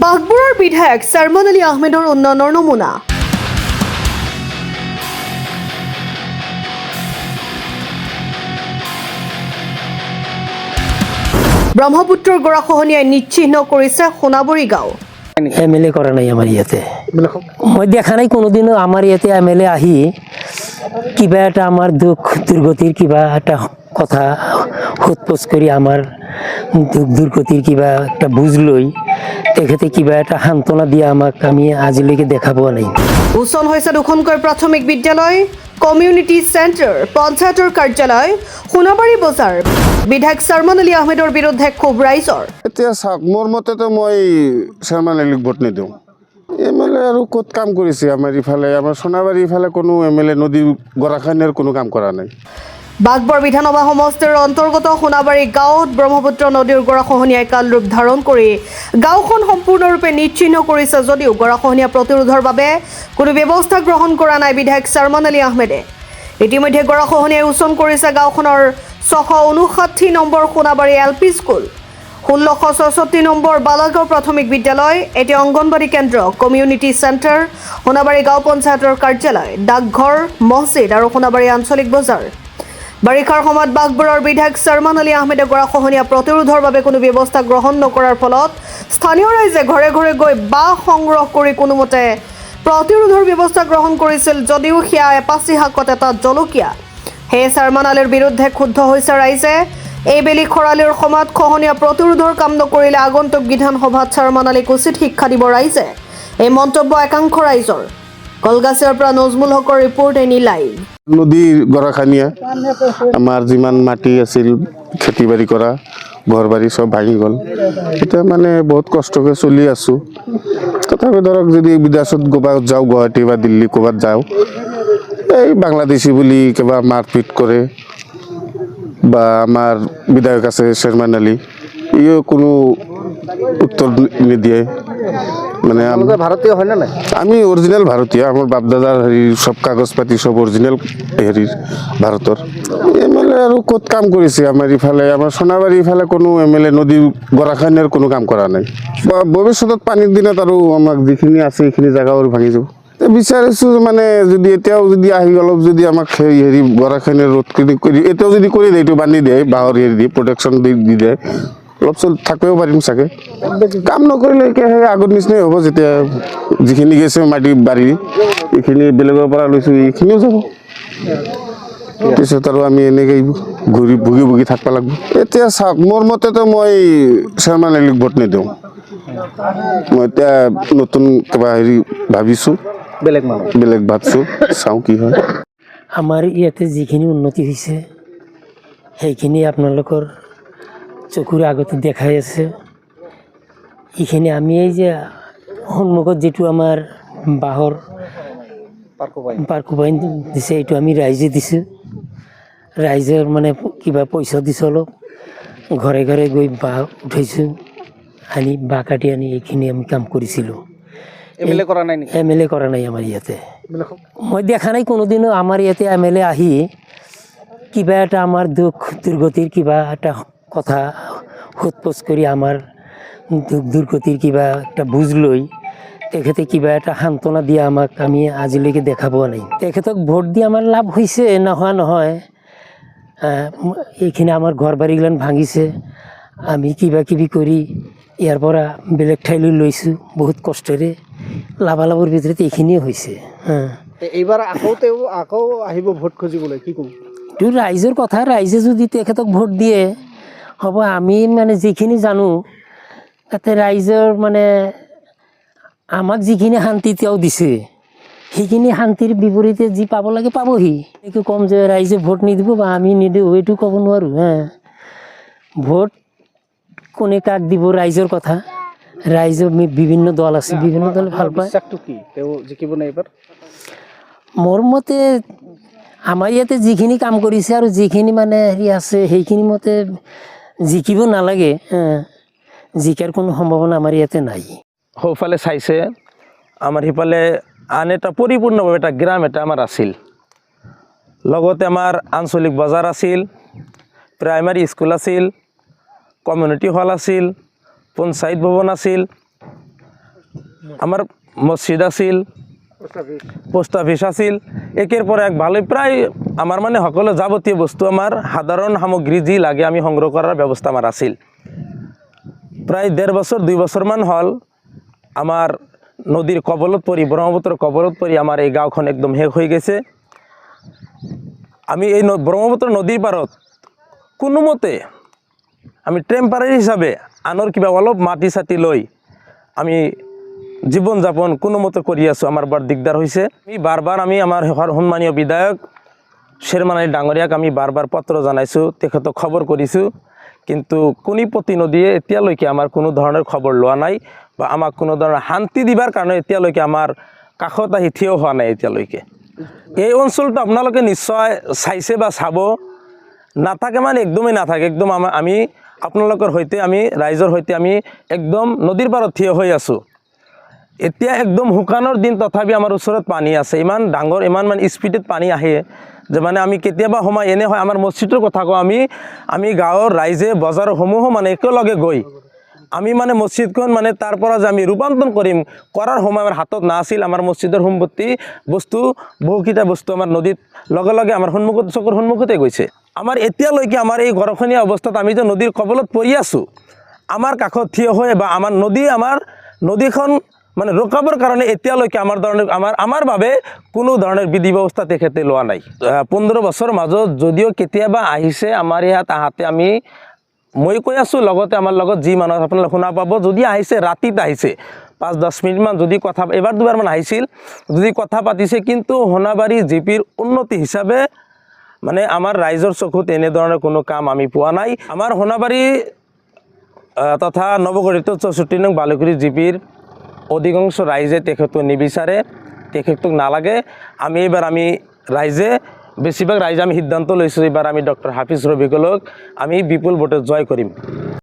বাঘবৰৰ বিধায়ক সাৰমান আলী আহমেদৰ উন্নয়নৰ নমুনা। ব্ৰহ্মপুত্ৰৰ গৰাখহনীয়াই নিশ্চিহ্ন কৰিছে সোণাবৰী গাঁও। এমএলএ করা নাই আমার ইয়াতে, মই দেখা নাই কোনোদিনও আমার ইয়াতে এমএলএ আহি কিবা এটা আমার দুঃখ দুর্গতির কিবা একটা কথা সোধপোছ কৰি আমার দুঃখ দুর্গতির কিবা একটা বুঝ লৈ তেখেতে কিবা এটা সান্ত্বনা দিয়া আমাক আমি আজিলৈকে দেখা পোৱা নাই। উচন হৈছে দুখনকৈ প্ৰাথমিক বিদ্যালয়, কমিউনিটি চেণ্টাৰ, পঞ্চায়তৰ কাৰ্যালয়, সোণাবাৰী বজাৰ। বিধায়ক সাৰমান আলী আহমেদৰ বিৰুদ্ধে ক্ষোভ ৰাইজৰ। এতিয়া চাওক, মোৰ মতেতো মই সাৰমান আলীক ভোট নিদিওঁ। এমএলএ আৰু ক'ত কাম কৰিছে? আমাৰ ইফালে আমাৰ সোণাবাৰী ইফালে কোনো এমএলএ নদীৰ গৰাখহনীয়াৰ কোনো কাম কৰা নাই। বাঘবৰ বিধানসভা সমষ্টিৰ অন্তৰ্গত সোণাবাৰী গাঁৱত ব্ৰহ্মপুত্ৰ নদীৰ গৰাখহনীয়াই কাল ৰূপ ধাৰণ কৰি গাঁওখন সম্পূৰ্ণৰূপে নিশ্চিহ্ন কৰিছে যদিও গৰাখহনীয়া প্ৰতিৰোধৰ বাবে কোনো ব্যৱস্থা গ্ৰহণ কৰা নাই বিধায়ক সাৰমান আলী আহমেদে। ইতিমধ্যে গৰাখহনীয়াই উচন কৰিছে গাঁওখনৰ 659 number Sonabari LP school, 1666 number Balagaon প্ৰাথমিক বিদ্যালয়, এটি অংগনবাড়ী কেন্দ্ৰ, কমিউনিটি চেণ্টাৰ, সোণাবাৰী গাঁও পঞ্চায়তৰ কাৰ্যালয়, ডাকঘৰ, মছজিদ আৰু সোণাবাৰী আঞ্চলিক বজাৰ। বাৰিষাৰ সময়ত বাঘবৰৰ বিধায়ক সাৰমান আলী আহমেদে গৰাখহনীয়া প্ৰতিৰোধৰ বাবে কোনো ব্যৱস্থা গ্ৰহণ নকৰাৰ ফলত স্থানীয় ৰাইজে ঘৰে ঘৰে গৈ বাঁহ সংগ্ৰহ কৰি কোনোমতে প্ৰতিৰোধৰ ব্যৱস্থা গ্ৰহণ কৰিছিল যদিও সেয়া এপাচি শাকত এটা জলকীয়া। সেয়ে সাৰমান আলীৰ বিৰুদ্ধে ক্ষুব্ধ হৈছে ৰাইজে। এইবেলি খৰালিৰ সময়ত খহনীয়া প্ৰতিৰোধৰ কাম নকৰিলে আগন্তুক বিধানসভাত সাৰমান আলীক উচিত শিক্ষা দিব ৰাইজে। এই মন্তব্য একাংশ ৰাইজৰ। কলগাছিয়াৰ পৰা নজমুল হকৰ ৰিপৰ্ট, এনি লাইভ। নদীৰ গৰাখহনীয়া আমাৰ যিমান মাটি আছিল খেতি বাৰী কৰা, ঘৰ বাৰী চব ভাঙি গ'ল। এতিয়া মানে বহুত কষ্টকৈ চলি আছোঁ। তথাপি ধৰক যদি বিদেশত ক'ৰবাত যাওঁ, গুৱাহাটী বা দিল্লী ক'ৰবাত যাওঁ, এই বাংলাদেশী বুলি কিবা মাৰপিট কৰে বা আমাৰ বিধায়ক আছে সাৰমান আলী, ইও কোনো উত্তৰ নিদিয়ে। মানে ভাৰতীয় হয় না নাই? আমি অৰিজিনেল ভাৰতীয়, আমাৰ বাপ দাদাৰ হেৰিৰ চব কাগজ পাতি চব অৰিজিনেল হেৰিৰ ভাৰতৰ। এমএলএ আৰু ক'ত কাম কৰিছে? আমাৰ ইফালে আমাৰ সোণাবাৰী ইফালে কোনো এমএলএ নদীৰ গৰাখহনীয়াৰ কোনো কাম কৰা নাই। বা ভৱিষ্যতত পানীৰ দিনত আৰু আমাক যিখিনি আছে সেইখিনি জেগাও ভাঙি যাব। বিচাৰিছোঁ মানে যদি এতিয়াও যদি আহি অলপ যদি আমাক হেৰি গৰাখহনীয়া ৰোধ কৰি এতিয়াও যদি কৰি দিয়ে, এইটো বান্ধি দিয়ে বাঁহৰ হেৰি দি প্ৰটেকশ্যন দি দিয়ে, অলপ চলপ থাকিব পাৰিম চাগে। কাম নকৰিলে সেই আগৰ নিচিনাই হ'ব। যেতিয়া যিখিনি গৈছে মাটি বাৰী, এইখিনি বেলেগৰ পৰা লৈছোঁ, এইখিনিও যাব। পিছত আৰু আমি এনেকৈ ভুগি ভুগি থাকিব লাগিব। এতিয়া চাওক, মোৰ মতেতো মই সাৰমান আলীক ভোট নিদিওঁ। মই এতিয়া নতুন কিবা হেৰি ভাবিছোঁ, বেলেগ ভাবছোঁ, চাওঁ কি হয়। আমাৰ ইয়াতে যিখিনি উন্নতি হৈছে সেইখিনি আপোনালোকৰ চকুৰ আগতে দেখাই আছে। এইখিনি আমি এই যে সন্মুখত যিটো আমাৰ বাঁহৰ পাৰ্কো বাইন দিছে, এইটো আমি ৰাইজে দিছোঁ। ৰাইজৰ মানে কিবা পইচা দিছোঁ, অলপ ঘৰে ঘৰে গৈ বাঁহ উঠাইছোঁ, আনি বাঁহ কাটি আনি এইখিনি আমি কাম কৰিছিলোঁ। এমএলএ কৰা নাই নেকি? এমএলএ কৰা নাই আমাৰ ইয়াতে, মই দেখা নাই কোনোদিনও আমাৰ ইয়াতে এমএলএ আহি কিবা এটা আমাৰ দুঃখ দুৰ্গতিৰ কিবা এটা কথা সোধপোছ কৰি আমাৰ দুঃখ দুৰ্গতিৰ কিবা একটা বুজ লৈ তেখেতে কিবা এটা সান্ত্বনা দিয়া আমাক আমি আজিলৈকে দেখা পোৱা নাই। তেখেতক ভোট দি আমাৰ লাভ হৈছে, নোহোৱা নহয়। এইখিনি আমাৰ ঘৰ বাৰীগিলান ভাঙিছে, আমি কিবা কিবি কৰি ইয়াৰ পৰা বেলেগ ঠাইলৈ লৈছোঁ বহুত কষ্টেৰে। লাভালাভৰ ভিতৰত এইখিনিয়ে হৈছে। এইবাৰ আকৌ আহিব ভোট খুজিবলৈ, কি ক'ম? এইটো ৰাইজৰ কথা, ৰাইজে যদি তেখেতক ভোট দিয়ে হ'ব। আমি মানে যিখিনি জানো তাতে ৰাইজৰ মানে আমাক যিখিনি শান্তি তেওঁ দিছে, সেইখিনি শান্তিৰ বিপৰীতে যি পাব লাগে পাবহি। এইটো ক'ম যে ৰাইজে ভোট নিদিব বা আমি নিদিওঁ, এইটো ক'ব নোৱাৰোঁ। ভোট কোনে কাক দিব ৰাইজৰ কথা। ৰাইজৰ বিভিন্ন দল আছে, বিভিন্ন দলে ভাল পায়। তেওঁ জিকিব নাই এইবাৰ? মোৰ মতে আমাৰ ইয়াতে যিখিনি কাম কৰিছে আৰু যিখিনি মানে হেৰি আছে সেইখিনি মতে জিকিব নালাগে। জিকাৰ কোনো সম্ভাৱনা আমাৰ ইয়াতে নাই। সৌফালে চাইছে, আমাৰ সিফালে আন এটা পৰিপূৰ্ণভাৱে এটা গ্ৰাম এটা আমাৰ আছিল। লগতে আমাৰ আঞ্চলিক বজাৰ আছিল, প্ৰাইমাৰী স্কুল আছিল, কমিউনিটি হল আছিল, পঞ্চায়ত ভৱন আছিল। আমার মসজিদ আছিল, পোস্ট অফিস আছিল, একের পর এক ভালোই প্রায় আমার মানে সকলো যাবতীয় বস্তু আমার সাধারণ সামগ্রী যি লাগে আমি সংগ্রহ করার ব্যবস্থা আমার আছিল। প্রায় 1.5 বছর 2 বছরমান হল আমার নদীর কবলত পরি, ব্রহ্মপুত্র কবলত পরি আমার এই গাঁওখন একদম শেষ হয়ে গেছে। আমি এই ব্রহ্মপুত্র নদীর পাৰত কোনো মতে আমি টেম্পাৰাৰি হিসাবে আনৰ কিবা অলপ মাটি চাটি লৈ আমি জীৱন যাপন কোনো মতে কৰি আছোঁ। আমাৰ বৰ দিগদাৰ হৈছে। আমি বাৰবাৰ আমি আমাৰ সন্মানীয় বিধায়ক শ্বেৰমান আলী ডাঙৰীয়াক আমি বাৰবাৰ পত্ৰ জনাইছোঁ, তেখেতক খবৰ কৰিছোঁ, কিন্তু কোনিপতি নদীয়ে এতিয়ালৈকে আমাৰ কোনো ধৰণৰ খবৰ লোৱা নাই বা আমাক কোনো ধৰণৰ শান্তি দিবাৰ কাৰণে এতিয়ালৈকে আমাৰ কাষত আহি থিয় হোৱা নাই এতিয়ালৈকে। এই অঞ্চলটো আপোনালোকে নিশ্চয় চাইছে বা চাব, নাথাকে মানে একদমেই নাথাকে। একদম আমি আপোনালোকৰ সৈতে আমি ৰাইজৰ সৈতে আমি একদম নদীৰ পাৰত থিয় হৈ আছোঁ। এতিয়া একদম শুকানৰ দিন তথাপি আমাৰ ওচৰত পানী আছে, ইমান ডাঙৰ ইমান মানে স্পীডত পানী আহে যে মানে আমি কেতিয়াবা সময় এনে হয় আমাৰ মছজিদৰ কথা কওঁ, আমি গাঁৱৰ ৰাইজে বজাৰসমূহো মানে একেলগে গৈ আমি মানে মছজিদখন মানে তাৰ পৰা যে আমি ৰূপান্তৰণ কৰাৰ সময় আমাৰ হাতত নাছিল। আমাৰ মছজিদৰ সম্পত্তি বস্তু বহুকেইটা বস্তু আমাৰ নদীত লগে লগে আমাৰ চকুৰ সন্মুখতে গৈছে। আমাৰ এতিয়ালৈকে আমাৰ এই গৰাখহনীয়া অৱস্থাত আমি যে নদীৰ কবলত পৰি আছোঁ, আমাৰ কাষত থিয় হৈ বা আমাৰ নদীখন মানে ৰখাবৰ কাৰণে এতিয়ালৈকে আমাৰ বাবে কোনো ধৰণৰ বিধি ব্যৱস্থা তেখেতে লোৱা নাই। 15 বছৰ মাজত যদিও কেতিয়াবা আহিছে আমাৰ ইয়াত আহাতে মই কৈ আছোঁ, লগতে আমাৰ লগত যি মানুহ আপোনালোকে শুনা পাব, যদি আহিছে ৰাতিত আহিছে 5-10 মিনিটমান যদি কথা, এবাৰ দুবাৰমান আহিছিল, যদি কথা পাতিছে, কিন্তু সোণাবাৰী জিপিৰ উন্নতি হিচাপে মানে আমাৰ ৰাইজৰ চকুত এনেধৰণৰ কোনো কাম আমি পোৱা নাই। আমাৰ সোণাবাৰী তথা নৱগঠিত 64 নং বালুকুৰি জিপিৰ অধিকাংশ ৰাইজে তেখেতক নিবিচাৰে, তেখেতক নালাগে। আমি ৰাইজে বেছিভাগ ৰাইজে আমি সিদ্ধান্ত লৈছোঁ, এইবাৰ আমি ডক্টৰ হাফিজ ৰফিকুলক আমি বিপুল ভোটে জয় কৰিম।